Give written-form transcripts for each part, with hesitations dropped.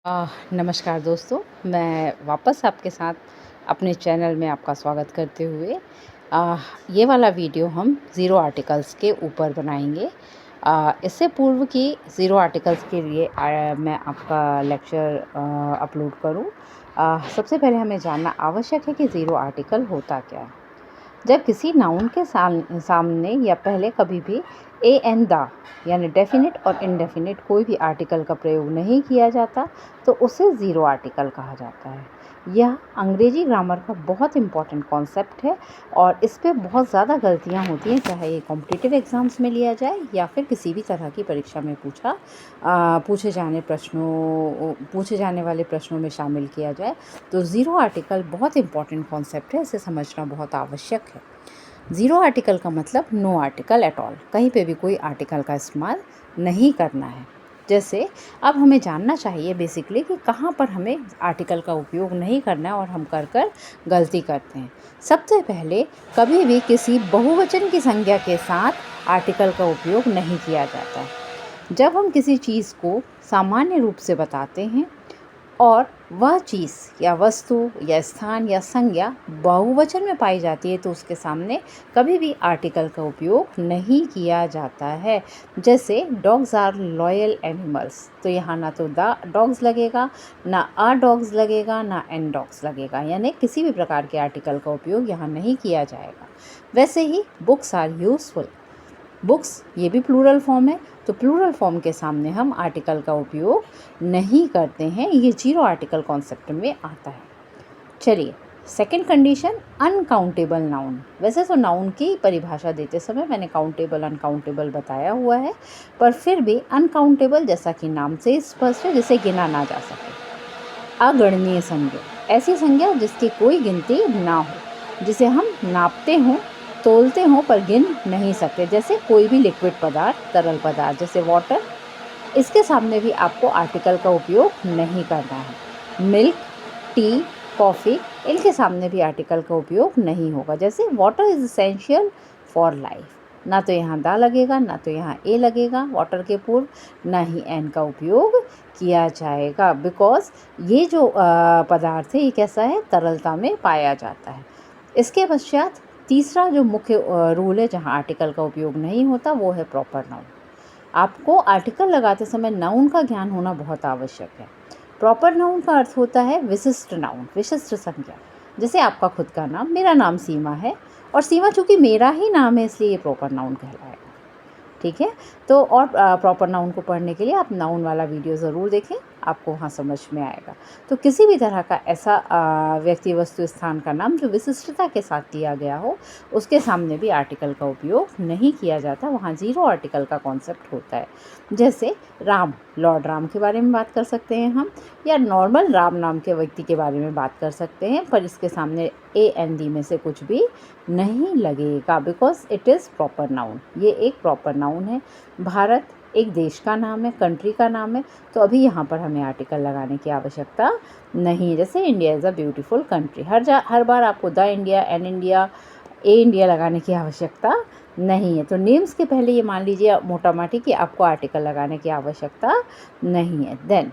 नमस्कार दोस्तों, मैं वापस आपके साथ अपने चैनल में आपका स्वागत करते हुए ये वाला वीडियो हम ज़ीरो आर्टिकल्स के ऊपर बनाएंगे। इससे पूर्व कि ज़ीरो आर्टिकल्स के लिए मैं आपका लेक्चर अपलोड करूं, सबसे पहले हमें जानना आवश्यक है कि ज़ीरो आर्टिकल होता क्या है। जब किसी नाउन के सामने या पहले कभी भी ए एन द यानी डेफिनिट और इनडेफिनिट कोई भी आर्टिकल का प्रयोग नहीं किया जाता तो उसे ज़ीरो आर्टिकल कहा जाता है। यह अंग्रेजी ग्रामर का बहुत इम्पॉर्टेंट कॉन्सेप्ट है और इस पे बहुत ज़्यादा गलतियां होती हैं, चाहे ये कॉम्पिटिटिव एग्ज़ाम्स में लिया जाए या फिर किसी भी तरह की परीक्षा में पूछे जाने वाले प्रश्नों में शामिल किया जाए। तो ज़ीरो आर्टिकल बहुत इम्पॉर्टेंट कॉन्सेप्ट है, इसे समझना बहुत आवश्यक है। ज़ीरो आर्टिकल का मतलब नो आर्टिकल एट ऑल, कहीं पे भी कोई आर्टिकल का इस्तेमाल नहीं करना है। जैसे अब हमें जानना चाहिए बेसिकली कि कहाँ पर हमें आर्टिकल का उपयोग नहीं करना है और हम कर गलती करते हैं। सबसे पहले कभी भी किसी बहुवचन की संज्ञा के साथ आर्टिकल का उपयोग नहीं किया जाता। जब हम किसी चीज़ को सामान्य रूप से बताते हैं और वह चीज़ या वस्तु या स्थान या संज्ञा बहुवचन में पाई जाती है तो उसके सामने कभी भी आर्टिकल का उपयोग नहीं किया जाता है। जैसे डॉग्स आर लॉयल एनिमल्स, तो यहाँ ना तो द डॉग्स लगेगा, ना अ डॉग्स लगेगा, ना एन डॉग्स लगेगा, यानी किसी भी प्रकार के आर्टिकल का उपयोग यहाँ नहीं किया जाएगा। वैसे ही बुक्स आर यूजफुल, बुक्स ये भी प्लूरल फॉर्म है, तो प्लूरल फॉर्म के सामने हम आर्टिकल का उपयोग नहीं करते हैं। ये जीरो आर्टिकल कॉन्सेप्ट में आता है। चलिए, सेकंड कंडीशन, अनकाउंटेबल नाउन। वैसे तो नाउन की परिभाषा देते समय मैंने काउंटेबल अनकाउंटेबल बताया हुआ है, पर फिर भी अनकाउंटेबल जैसा कि नाम से स्पष्ट है, जिसे गिना ना जा सके। अगणनीय संज्ञा, ऐसी संज्ञा जिसकी कोई गिनती ना हो, जिसे हम नापते हों, तोलते हों पर गिन नहीं सकते। जैसे कोई भी लिक्विड पदार्थ, तरल पदार्थ जैसे वाटर, इसके सामने भी आपको आर्टिकल का उपयोग नहीं करना है। मिल्क, टी, कॉफ़ी, इनके सामने भी आर्टिकल का उपयोग नहीं होगा। जैसे water is essential for life, ना तो यहाँ दा लगेगा, ना तो यहाँ ए लगेगा वाटर के पूर्व, ना ही एन का उपयोग किया जाएगा, बिकॉज ये जो पदार्थ है ये कैसा है, तरलता में पाया जाता है। इसके पश्चात तीसरा जो मुख्य रूल है जहाँ आर्टिकल का उपयोग नहीं होता वो है प्रॉपर नाउन। आपको आर्टिकल लगाते समय नाउन का ज्ञान होना बहुत आवश्यक है। प्रॉपर नाउन का अर्थ होता है विशिष्ट नाउन, विशिष्ट संज्ञा। जैसे आपका खुद का नाम, मेरा नाम सीमा है और सीमा चूँकि मेरा ही नाम है इसलिए ये प्रॉपर नाउन कहलाएगा। ठीक है, तो और प्रॉपर नाउन को पढ़ने के लिए आप नाउन वाला वीडियो ज़रूर देखें, आपको वहाँ समझ में आएगा। तो किसी भी तरह का ऐसा व्यक्ति, वस्तु, स्थान का नाम जो विशिष्टता के साथ दिया गया हो, उसके सामने भी आर्टिकल का उपयोग नहीं किया जाता, वहाँ ज़ीरो आर्टिकल का कॉन्सेप्ट होता है। जैसे राम, लॉर्ड राम के बारे में बात कर सकते हैं हम, या नॉर्मल राम नाम के व्यक्ति के बारे में बात कर सकते हैं, पर इसके सामने ए एन डी में से कुछ भी नहीं लगेगा, because it is proper noun. ये एक प्रॉपर नाउन है। भारत एक देश का नाम है, कंट्री का नाम है, तो अभी यहाँ पर हमें आर्टिकल लगाने की आवश्यकता नहीं है। जैसे India is a beautiful country, हर बार आपको the India, an India, a India लगाने की आवश्यकता नहीं है। तो नेम्स के पहले ये मान लीजिए मोटा माटी कि आपको आर्टिकल लगाने की आवश्यकता नहीं है। देन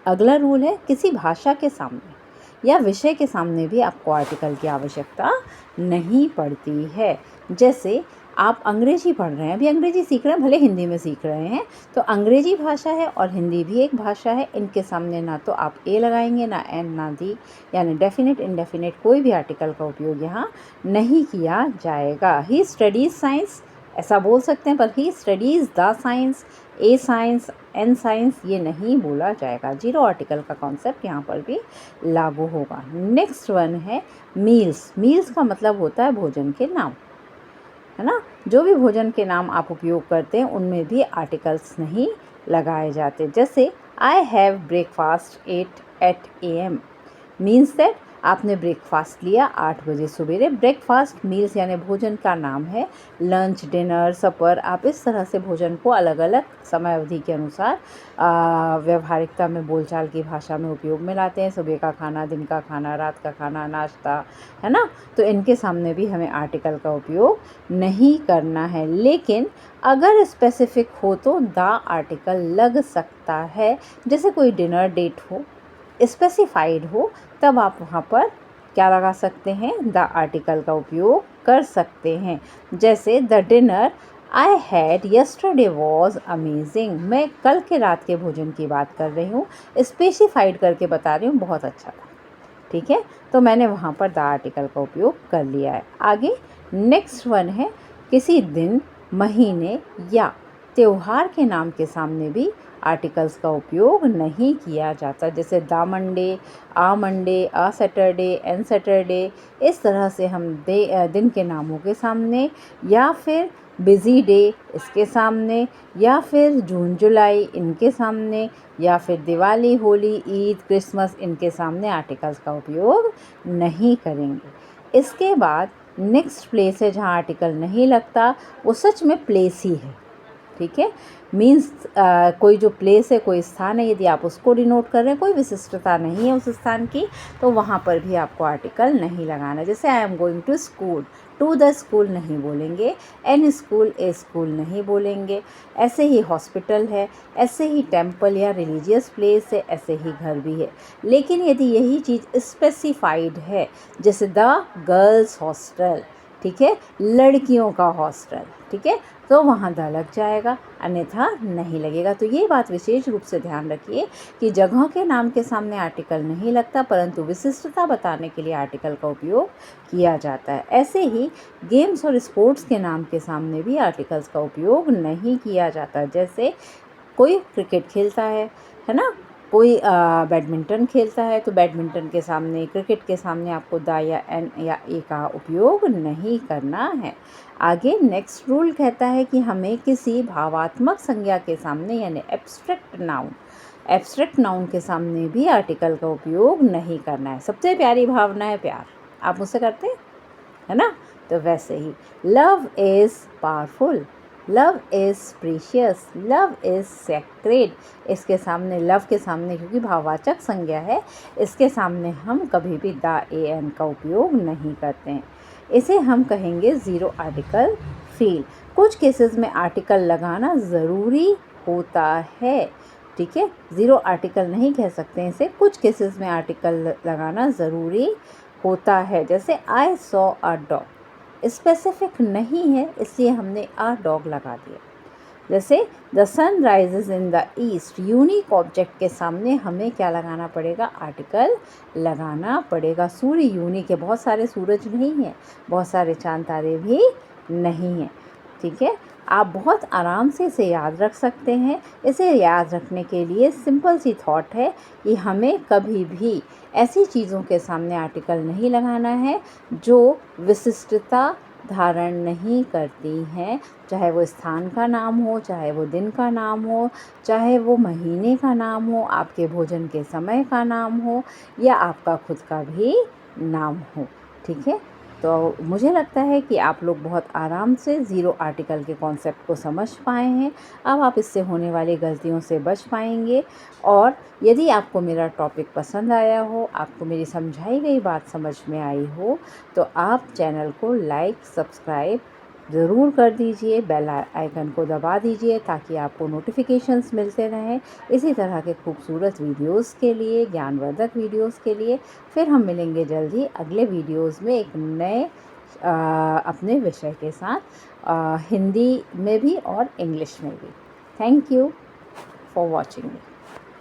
अगला रूल है, किसी भाषा के सामने या विषय के सामने भी आपको आर्टिकल की आवश्यकता नहीं पड़ती है। जैसे आप अंग्रेजी पढ़ रहे हैं, अभी अंग्रेजी सीख रहे हैं, भले हिंदी में सीख रहे हैं, तो अंग्रेजी भाषा है और हिंदी भी एक भाषा है, इनके सामने ना तो आप ए लगाएंगे, ना एन, ना दी, यानी डेफिनेट इनडेफिनेट कोई भी आर्टिकल का उपयोग यहाँ नहीं किया जाएगा। ही स्टडीज़ साइंस ऐसा बोल सकते हैं, पर he studies the science, a science, an science ये नहीं बोला जाएगा। जीरो आर्टिकल का कॉन्सेप्ट यहाँ पर भी लागू होगा। नेक्स्ट वन है मील्स। मील्स का मतलब होता है भोजन के नाम, है ना। जो भी भोजन के नाम आप उपयोग करते हैं उनमें भी आर्टिकल्स नहीं लगाए जाते। जैसे I have breakfast at AM means that आपने ब्रेकफास्ट लिया 8 बजे सवेरे। ब्रेकफास्ट मील्स यानी भोजन का नाम है। लंच, डिनर, सपर, आप इस तरह से भोजन को अलग अलग समय अवधि के अनुसार व्यवहारिकता में, बोलचाल की भाषा में उपयोग में लाते हैं। सुबह का खाना, दिन का खाना, रात का खाना, नाश्ता, है ना। तो इनके सामने भी हमें आर्टिकल का उपयोग नहीं करना है। लेकिन अगर स्पेसिफिक हो तो द आर्टिकल लग सकता है। जैसे कोई डिनर डेट हो, स्पेसिफाइड हो, तब आप वहाँ पर क्या लगा सकते हैं, द आर्टिकल का उपयोग कर सकते हैं। जैसे the dinner I had yesterday was amazing. मैं कल के रात के भोजन की बात कर रही हूँ, स्पेसिफाइड करके बता रही हूँ, बहुत अच्छा था। ठीक है, तो मैंने वहाँ पर द आर्टिकल का उपयोग कर लिया है। आगे नेक्स्ट वन है, किसी दिन, महीने या त्योहार के नाम के सामने भी आर्टिकल्स का उपयोग नहीं किया जाता। जैसे the Monday, a Monday, a Saturday, an Saturday, इस तरह से हम दिन के नामों के सामने, या फिर बिज़ी डे इसके सामने, या फिर जून जुलाई इनके सामने, या फिर दिवाली, होली, ईद, क्रिसमस इनके सामने आर्टिकल्स का उपयोग नहीं करेंगे। इसके बाद नेक्स्ट प्लेस है जहाँ आर्टिकल नहीं लगता, वो सच में प्लेस ही है। ठीक है, मीन्स कोई जो प्लेस है, कोई स्थान है, यदि आप उसको डिनोट कर रहे हैं, कोई विशिष्टता नहीं है उस स्थान की, तो वहाँ पर भी आपको आर्टिकल नहीं लगाना। जैसे I am going to school, to the school नहीं बोलेंगे, एन स्कूल, ए स्कूल नहीं बोलेंगे। ऐसे ही हॉस्पिटल है, ऐसे ही टेम्पल या रिलीजियस प्लेस है, ऐसे ही घर भी है। लेकिन यदि यही चीज़ स्पेसिफाइड है, जैसे द गर्ल्स हॉस्टल, ठीक है, लड़कियों का हॉस्टल, ठीक है, तो वहाँ द लग जाएगा, अन्यथा नहीं लगेगा। तो ये बात विशेष रूप से ध्यान रखिए कि जगहों के नाम के सामने आर्टिकल नहीं लगता, परंतु विशिष्टता बताने के लिए आर्टिकल का उपयोग किया जाता है। ऐसे ही गेम्स और स्पोर्ट्स के नाम के सामने भी आर्टिकल्स का उपयोग नहीं किया जाता। जैसे कोई क्रिकेट खेलता है ना, कोई बैडमिंटन खेलता है, तो बैडमिंटन के सामने, क्रिकेट के सामने आपको द या एन या ए का उपयोग नहीं करना है। आगे नेक्स्ट रूल कहता है कि हमें किसी भावात्मक संज्ञा के सामने यानी एब्स्ट्रैक्ट नाउन के सामने भी आर्टिकल का उपयोग नहीं करना है। सबसे प्यारी भावना है प्यार, आप मुझसे करते हैं, है ना। तो वैसे ही love is powerful, love is precious, love is sacred, इसके सामने, लव के सामने क्योंकि भाववाचक संज्ञा है, इसके सामने हम कभी भी द ए एन का उपयोग नहीं करते हैं। इसे हम कहेंगे ज़ीरो आर्टिकल फील। कुछ केसेस में आर्टिकल लगाना ज़रूरी होता है, ठीक है, ज़ीरो आर्टिकल नहीं कह सकते इसे, कुछ केसेस में आर्टिकल लगाना ज़रूरी होता है। जैसे I saw a dog, specific नहीं है इसलिए हमने अ डॉग लगा दिया। जैसे the sun rises in the east, unique object के सामने हमें क्या लगाना पड़ेगा, आर्टिकल लगाना पड़ेगा। सूर्य यूनिक है, बहुत सारे सूरज नहीं है, बहुत सारे चांद तारे भी नहीं हैं, ठीक है। आप बहुत आराम से इसे याद रख सकते हैं। इसे याद रखने के लिए सिंपल सी थॉट है कि हमें कभी भी ऐसी चीज़ों के सामने आर्टिकल नहीं लगाना है जो विशिष्टता धारण नहीं करती हैं, चाहे वो स्थान का नाम हो, चाहे वो दिन का नाम हो, चाहे वो महीने का नाम हो, आपके भोजन के समय का नाम हो, या आपका खुद का भी नाम हो, ठीक है। तो मुझे लगता है कि आप लोग बहुत आराम से ज़ीरो आर्टिकल के कॉन्सेप्ट को समझ पाए हैं। अब आप इससे होने वाली गलतियों से बच पाएंगे। और यदि आपको मेरा टॉपिक पसंद आया हो, आपको मेरी समझाई गई बात समझ में आई हो, तो आप चैनल को लाइक, सब्सक्राइब ज़रूर कर दीजिए, बेल आइकन को दबा दीजिए ताकि आपको नोटिफिकेशंस मिलते रहें इसी तरह के खूबसूरत वीडियोस के लिए, ज्ञानवर्धक वीडियोस के लिए। फिर हम मिलेंगे जल्द ही अगले वीडियोस में एक नए अपने विषय के साथ, हिंदी में भी और इंग्लिश में भी। Thank you for watching me.